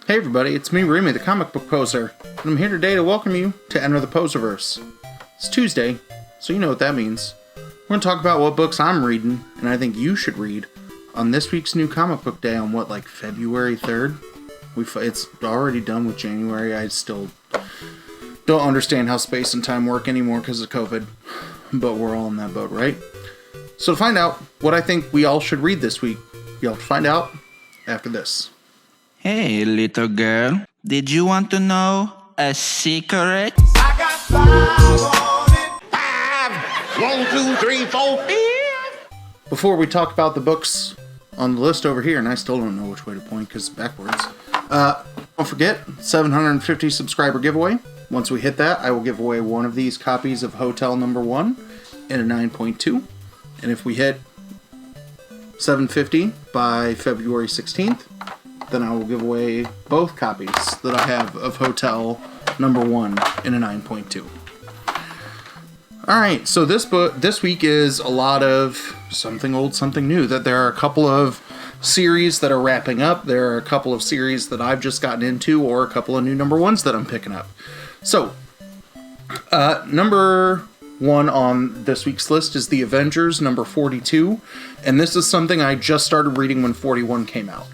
Hey everybody, it's me, Remy, the comic book poser, and I'm here today to welcome you to Enter the Poserverse. It's Tuesday, so you know what that means. We're going to talk about what books I'm reading, and I think you should read, on this week's new comic book day on February 3rd? It's already done with January. I still don't understand how space and time work anymore because of COVID, but we're all in that boat, right? So to find out what I think we all should read this week, you'll have to find out after this. Hey, little girl, did you want to know a secret? I got 5 on it. 5, 1, 2, 3, 4, 5. Before we talk about the books on the list over here, and I still don't know which way to point because it's backwards, don't forget, 750 subscriber giveaway. Once we hit that, I will give away one of these copies of Hotel Number 1 in a 9.2. And if we hit 750 by February 16th, then I will give away both copies that I have of Hotel Number 1 in a 9.2. Alright, so this week is a lot of something old, something new. That there are a couple of series that are wrapping up. There are a couple of series that I've just gotten into, or a couple of new number ones that I'm picking up. So, number 1 on this week's list is the Avengers Number 42, and this is something I just started reading when 41 came out.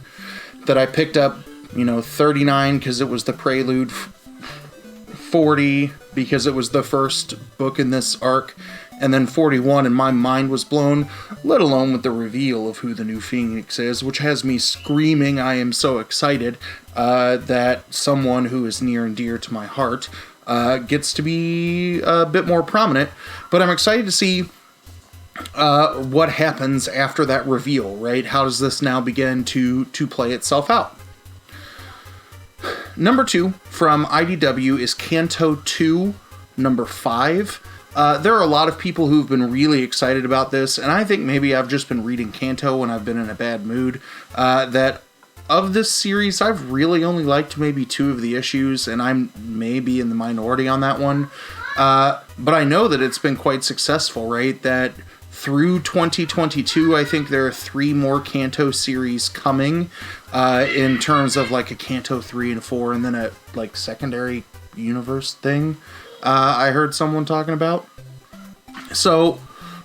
That I picked up, 39 because it was the prelude, 40 because it was the first book in this arc, and then 41, and my mind was blown, let alone with the reveal of who the new Phoenix is, which has me screaming. I am so excited that someone who is near and dear to my heart gets to be a bit more prominent, but I'm excited to see what happens after that reveal, right? How does this now begin to play itself out? Number 2 from IDW is Canto 2, number 5. There are a lot of people who've been really excited about this, and I think maybe I've just been reading Canto when I've been in a bad mood. That of this series, I've really only liked maybe 2 of the issues, and I'm maybe in the minority on that one. But I know that it's been quite successful, right? That through 2022, I think there are 3 more Canto series coming in terms of a Canto 3 and 4, and then a secondary universe thing I heard someone talking about. So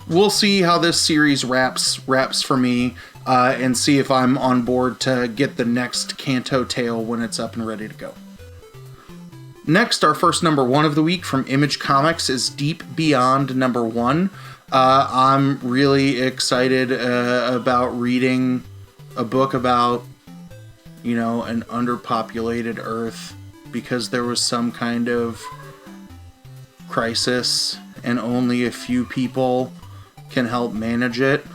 we'll see how this series wraps for me and see if I'm on board to get the next Canto tale when it's up and ready to go. Next, our first number 1 of the week from Image Comics is Deep Beyond number 1. I'm really excited about reading a book about, an underpopulated Earth because there was some kind of crisis and only a few people can help manage it.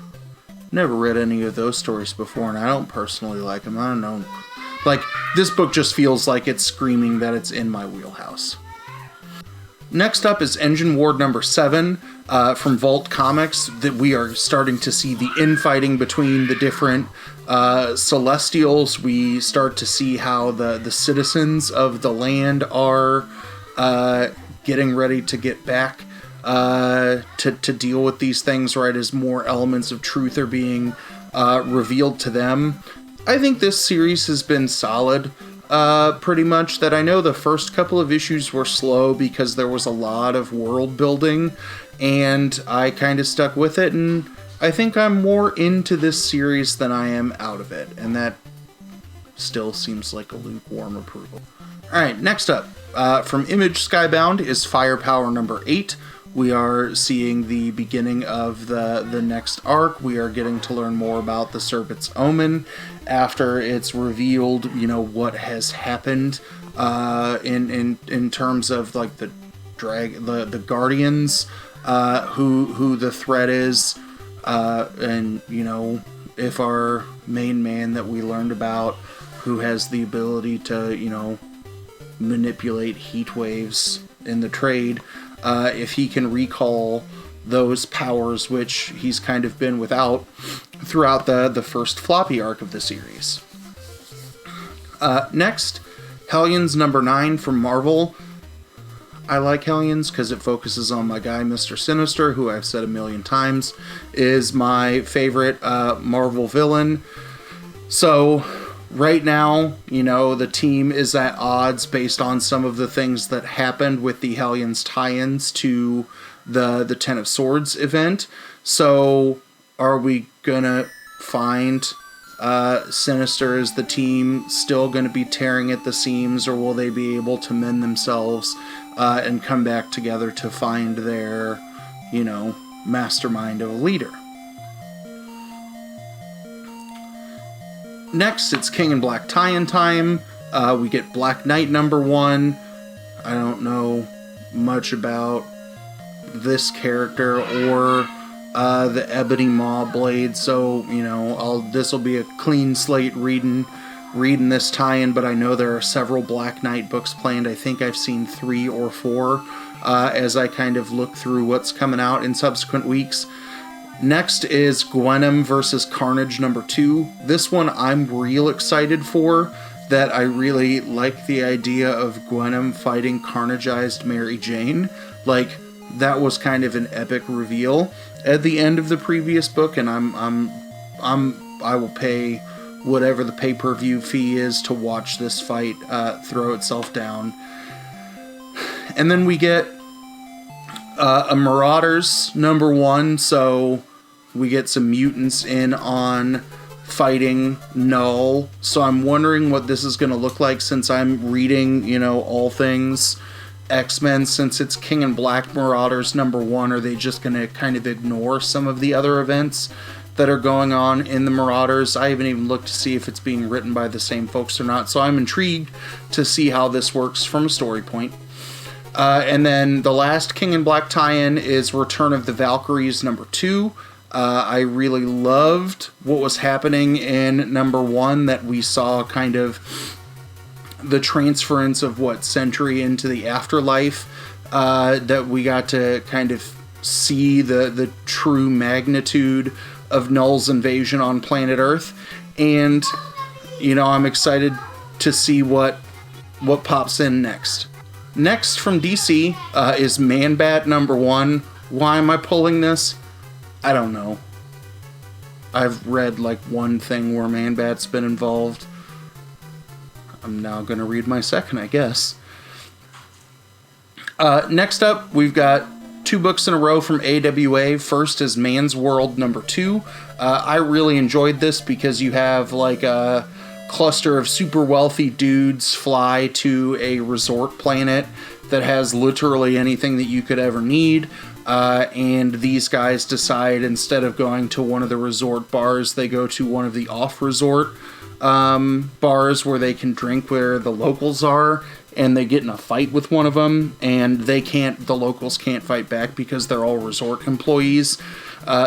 Never read any of those stories before, and I don't personally like them. I don't know. This book just feels like it's screaming that it's in my wheelhouse. Next up is Engine Ward number 7 from Vault Comics. That we are starting to see the infighting between the different Celestials. We start to see how the citizens of the land are getting ready to get back to deal with these things, right, as more elements of truth are being revealed to them. I think this series has been solid. Pretty much. That I know the first couple of issues were slow because there was a lot of world building, and I kind of stuck with it, and I think I'm more into this series than I am out of it, and that still seems like a lukewarm approval. Alright, next up, from Image Skybound is Firepower number 8. We are seeing the beginning of the next arc. We are getting to learn more about the Serpent's Omen after it's revealed, what has happened in terms of the Guardians, who the threat is, and if our main man that we learned about, who has the ability to manipulate heat waves in the trade, if he can recall those powers, which he's kind of been without throughout the first floppy arc of the series. Next, Hellions number 9 from Marvel. I like Hellions because it focuses on my guy, Mr. Sinister, who I've said a million times is my favorite Marvel villain. So right now, you know, the team is at odds based on some of the things that happened with the Hellions tie-ins to the Ten of Swords event. So are we gonna find Sinister as the team still going to be tearing at the seams, or will they be able to mend themselves and come back together to find their, you know, mastermind of a leader? Next, it's King in Black tie-in time. We get Black Knight -- 1. I don't know much about this character or the Ebony Maw Blade, so, you know, this will be a clean slate reading this tie-in, but I know there are several Black Knight books planned. I think I've seen 3 or 4 as I kind of look through what's coming out in subsequent weeks. Next is Gwenem versus Carnage #2. This one I'm real excited for, that I really like the idea of Gwenem fighting Carnageized Mary Jane. Like, that was kind of an epic reveal at the end of the previous book, and I will pay whatever the pay-per-view fee is to watch this fight throw itself down. And then we get a Marauders #1, so we get some mutants in on fighting Null. So I'm wondering what this is going to look like, since I'm reading, you know, all things X-Men. Since it's King in Black Marauders #1, are they just going to kind of ignore some of the other events that are going on in the Marauders? I haven't even looked to see if it's being written by the same folks or not, so I'm intrigued to see how this works from a story point. And then the last King in Black tie-in is Return of the Valkyries #2. I really loved what was happening in #1, that we saw kind of the transference of Sentry into the afterlife, that we got to kind of see the true magnitude of Null's invasion on planet Earth. And, you know, I'm excited to see what pops in next. Next from DC is Man-Bat #1. Why am I pulling this? I don't know. I've read like one thing where Man-Bat's been involved. I'm now going to read my second, I guess. Next up, we've got 2 books in a row from AWA. First is Man's World #2. I really enjoyed this because you have like a cluster of super wealthy dudes fly to a resort planet that has literally anything that you could ever need. And these guys decide, instead of going to one of the resort bars, they go to one of the off-resort bars where they can drink where the locals are, and they get in a fight with one of them, and the locals can't fight back because they're all resort employees.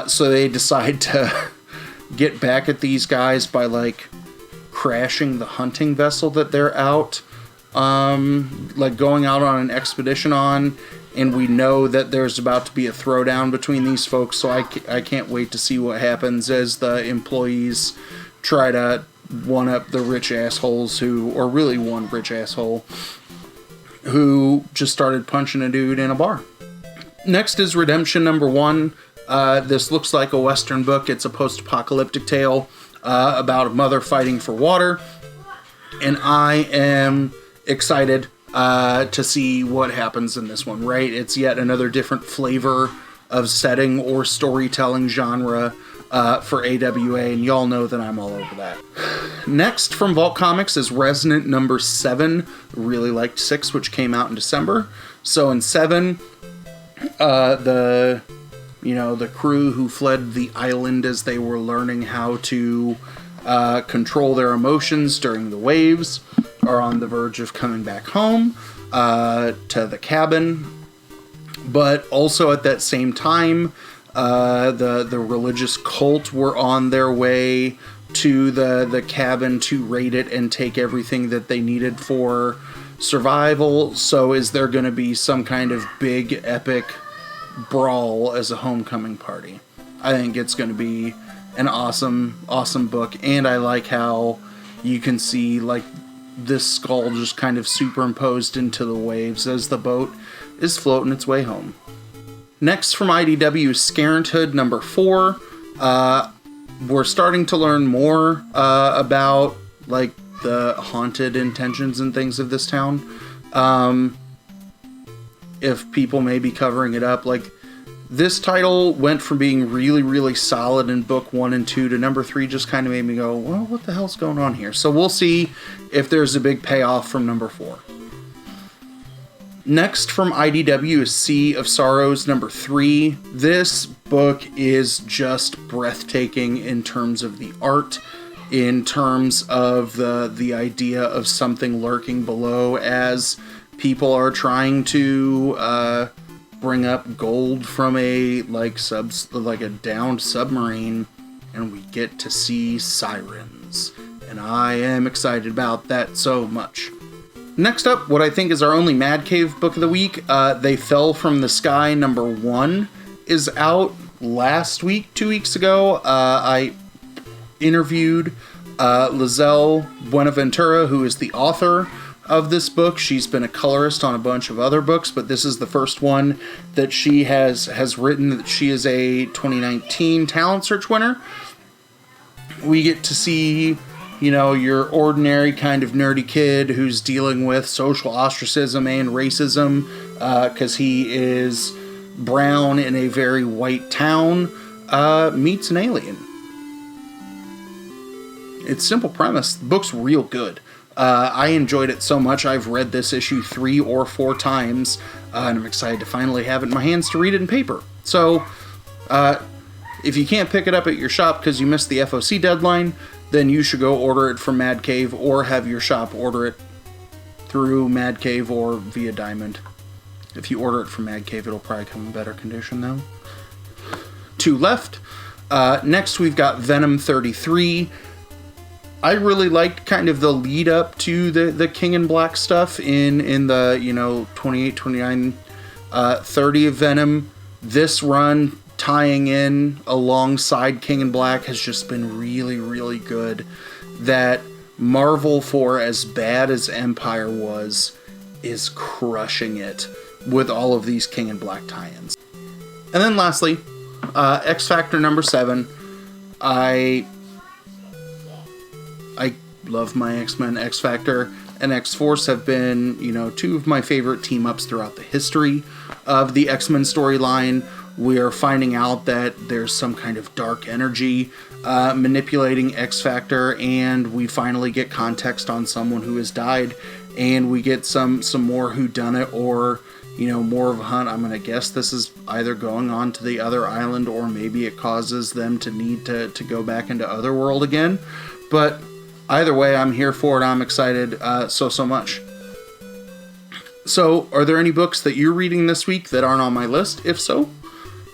So they decide to get back at these guys by like crashing the hunting vessel that they're out, like going out on an expedition on. And we know that there's about to be a throwdown between these folks, so I can't wait to see what happens as the employees try to one-up the rich assholes or really one rich asshole, who just started punching a dude in a bar. Next is Redemption #1. This looks like a Western book. It's a post-apocalyptic tale about a mother fighting for water, and I am excited to see what happens in this one, right? It's yet another different flavor of setting or storytelling genre for AWA, and y'all know that I'm all over that. Next from Vault Comics is Resonant #7. Really liked 6, which came out in December. So in 7, the crew who fled the island as they were learning how to control their emotions during the waves are on the verge of coming back home to the cabin. But also at that same time, the religious cult were on their way to the cabin to raid it and take everything that they needed for survival. So is there going to be some kind of big epic brawl as a homecoming party? I think it's going to be an awesome book, and I like how you can see like this skull just kind of superimposed into the waves as the boat is floating its way home. Next from IDW is Scarenthood #4. We're starting to learn more about like the haunted intentions and things of this town. If people may be covering it up, like, this title went from being really, really solid in book 1 and 2 to number 3 just kind of made me go, well, what the hell's going on here? So we'll see if there's a big payoff from number 4. Next from IDW is Sea of Sorrows number 3. This book is just breathtaking in terms of the art, in terms of the idea of something lurking below as people are trying to bring up gold from a a downed submarine, and we get to see sirens, and I am excited about that so much. Next up, what I think is our only Mad Cave book of the week, They Fell from the Sky number 1 is out last week, 2 weeks ago. I interviewed Lizelle Buenaventura, who is the author of this book. She's been a colorist on a bunch of other books, but this is the first one that she has written. She is a 2019 Talent Search winner. We get to see, you know, your ordinary kind of nerdy kid who's dealing with social ostracism and racism because he is brown in a very white town, meets an alien. It's simple premise. The book's real good. I enjoyed it so much, I've read this issue 3 or 4 times, and I'm excited to finally have it in my hands to read it in paper. So, if you can't pick it up at your shop because you missed the FOC deadline, then you should go order it from Mad Cave or have your shop order it through Mad Cave or via Diamond. If you order it from Mad Cave, it'll probably come in better condition, though. 2 left. Next, we've got Venom 33. I really liked kind of the lead up to the King in Black stuff in the, 28, 29, 30 of Venom. This run tying in alongside King in Black has just been really, really good. That Marvel, for as bad as Empire was, is crushing it with all of these King in Black tie-ins. And then lastly, X Factor number 7. I love my X-Men. X Factor and X-Force have been, 2 of my favorite team-ups throughout the history of the X-Men storyline. We are finding out that there's some kind of dark energy manipulating X Factor, and we finally get context on someone who has died, and we get some more whodunit or, more of a hunt. I'm going to guess this is either going on to the other island, or maybe it causes them to need to go back into Otherworld again. But either way, I'm here for it. I'm excited so much. So, are there any books that you're reading this week that aren't on my list? If so,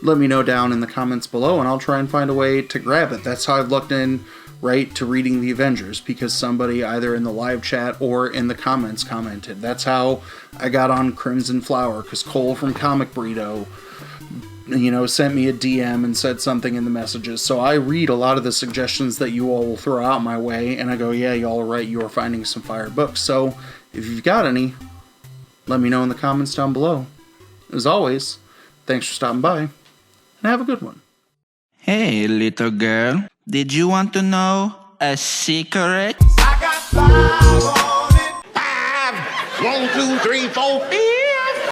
let me know down in the comments below, and I'll try and find a way to grab it. That's how I've looked in right to reading the Avengers, because somebody either in the live chat or in the comments commented. That's how I got on Crimson Flower, because Cole from Comic Burrito, sent me a DM and said something in the messages. So I read a lot of the suggestions that you all will throw out my way, and I go, yeah, y'all are right, you are finding some fire books. So if you've got any, let me know in the comments down below. As always, thanks for stopping by, and have a good one. Hey, little girl, did you want to know a secret? I got 5 on it. 5. 1, 2, 3, 4, 5.